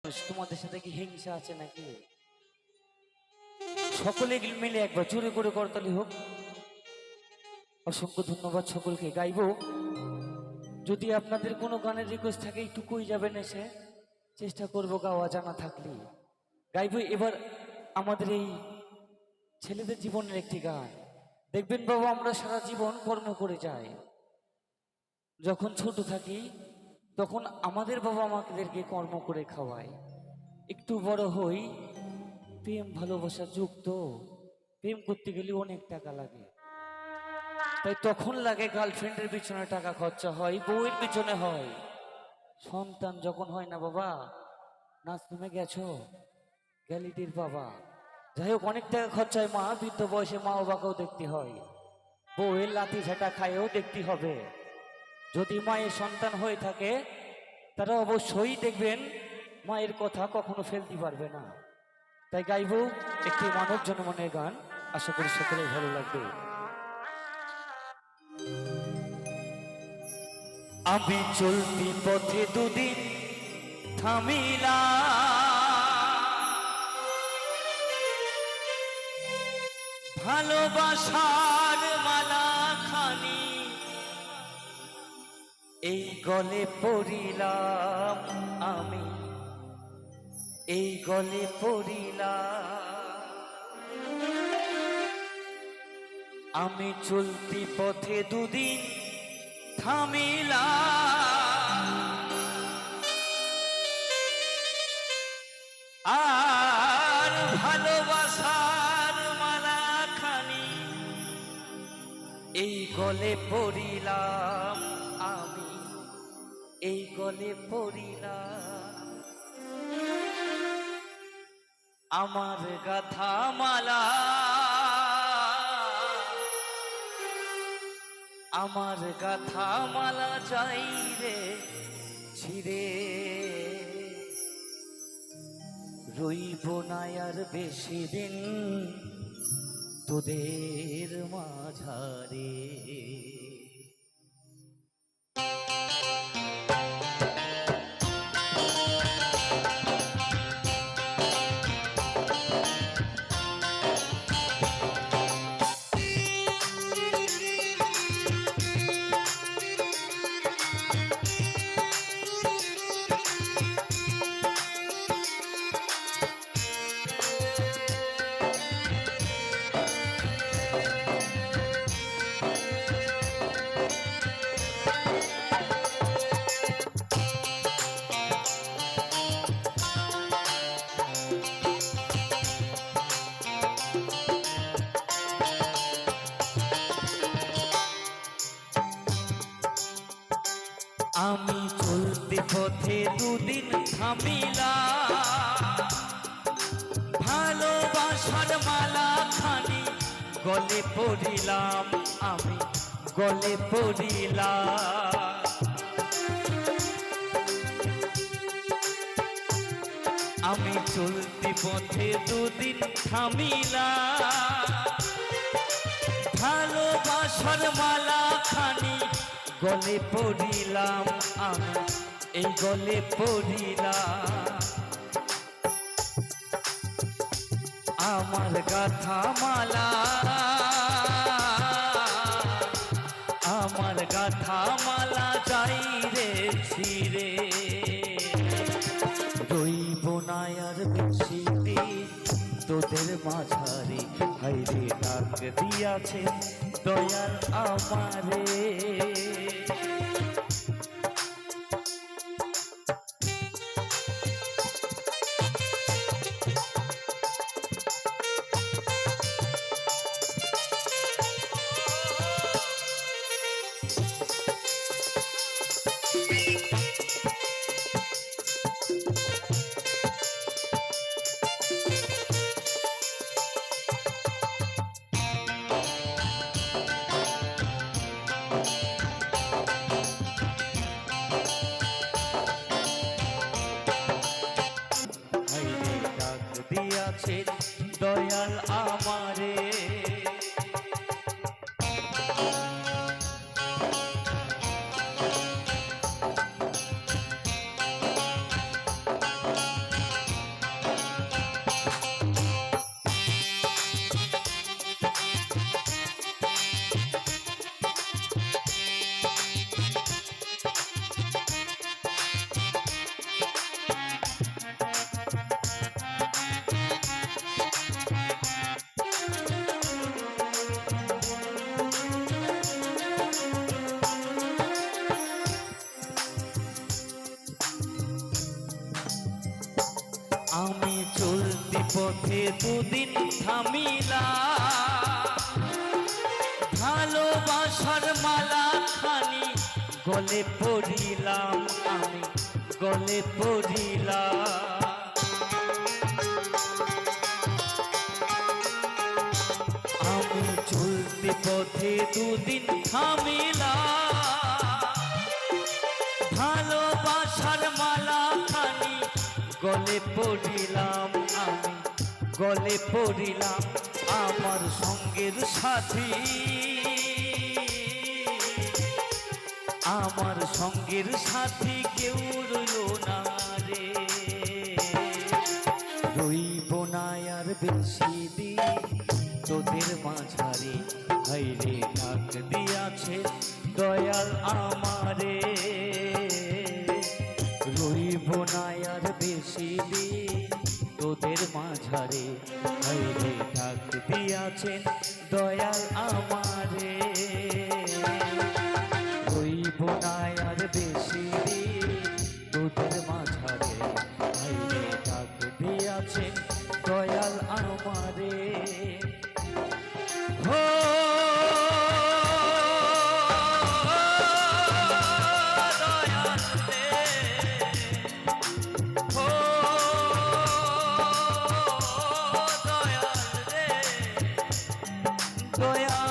তোমাদের সাথে কি হিংসা আছে নাকি? সকলে মিলে একবার জোরে করে করতালি হোক। অসংখ্য ধন্যবাদ সকলকে। গাইবো, যদি আপনাদের কোনো গানের রিকোয়েস্ট থাকে একটু কই যাবেন এসে, চেষ্টা করব গাওয়া জানা থাকলে গাইবো। এবার আমাদের এই ছেলেদের জীবনের একটি গান। দেখবেন বাবা, আমরা সারা জীবন কর্ম করে যাই। যখন ছোট থাকি তখন আমাদের বাবা আমাদেরকে কর্ম করে খাওয়ায়। একটু বড় হই, প্রেম ভালোবাসা যুক্ত, প্রেম করতে গেলে অনেক টাকা লাগে। তাই তখন লাগে গার্লফ্রেন্ডের পিছনে টাকা খরচা হয়, বউয়ের পিছনে হয়। সন্তান যখন হয় না বাবা, নাচ তুমি গেছো গ্যালিটির বাবা, যাই হোক অনেক টাকা খরচা হয়। মা বৃদ্ধ বয়সে মা বাবাকেও দেখতে হয়, বউয়ের লাঠি ঝাঁটা খায়ও দেখতে হবে। যদি মায়ের সন্তান হয়ে থাকে তারা অবশ্যই দেখবেন মায়ের কথা কখনো ফেলতে পারবে না। তাই গাইব একটি মানব জনমনের গান, আশা করি সকলেই ভালো লাগবে। আমি চলতি পথে দুদিন থামিলা, ভালোবাসার মালা খানি এই গলে পড়িলাম, আমি এই গলে পড়িলাম। আমি চলতি পথে দুদিন থামিলাম, আর ভালোবাসার মালা খানি এই গলে পড়িলাম, আমি এই গলে পড়িলাম। আমার গাথা মালা, আমার গাথা মালা চাই রে ছিড়ে, রইব না আর বেশি দিন তোদের মাঝারে। আমি চলতি পথে দুদিন থামিলাম, ভালোবাসার মালা খানি গলে পড়িলাম, আমি গলে পড়িলাম। আমি চলতি পথে দুদিন থামিলাম, ভালোবাসার মালা খানি গলে পড়িলাম, আমি এই গলে পড়িলাম। আমার গাথা মালা, আমার গাথা মালা চাই রে ছিড়ে, রইব না আর বেশি দিন তোদের মাঝারে। হাইরে ডাক দিয়াছে দয়াল আমারে, দিয়াছে দয়াল আমারে। পথে দুদিন থামিলা, ভালোবাসার মালা খানি গলে পড়িলাম, আমি গলে পড়িলাম। আমি চলতে পথে দুদিন থামিলাম, ভালোবাসার মালা খানি গলে পড়িলাম, আমি গলে পড়িলাম। আমার সঙ্গের সাথী, আমার সঙ্গের সাথী কেউ রইল না রে, রইব না আর বেশি দিন তোদের মাঝারে। হাইরে ডাক দিয়াছে দয়াল আমারে, রইব না আর বেশি দিন তোদের মাঝারে। হাইরে ডাক দিয়াছেন দয়াল আমারে, রইব না আর বেশি দিন তোদের মাঝারে। হাইরে ডাক দিয়াছেন দয়াল আমারে। হো দয়াল রে, হো দয়াল রে, দয়াল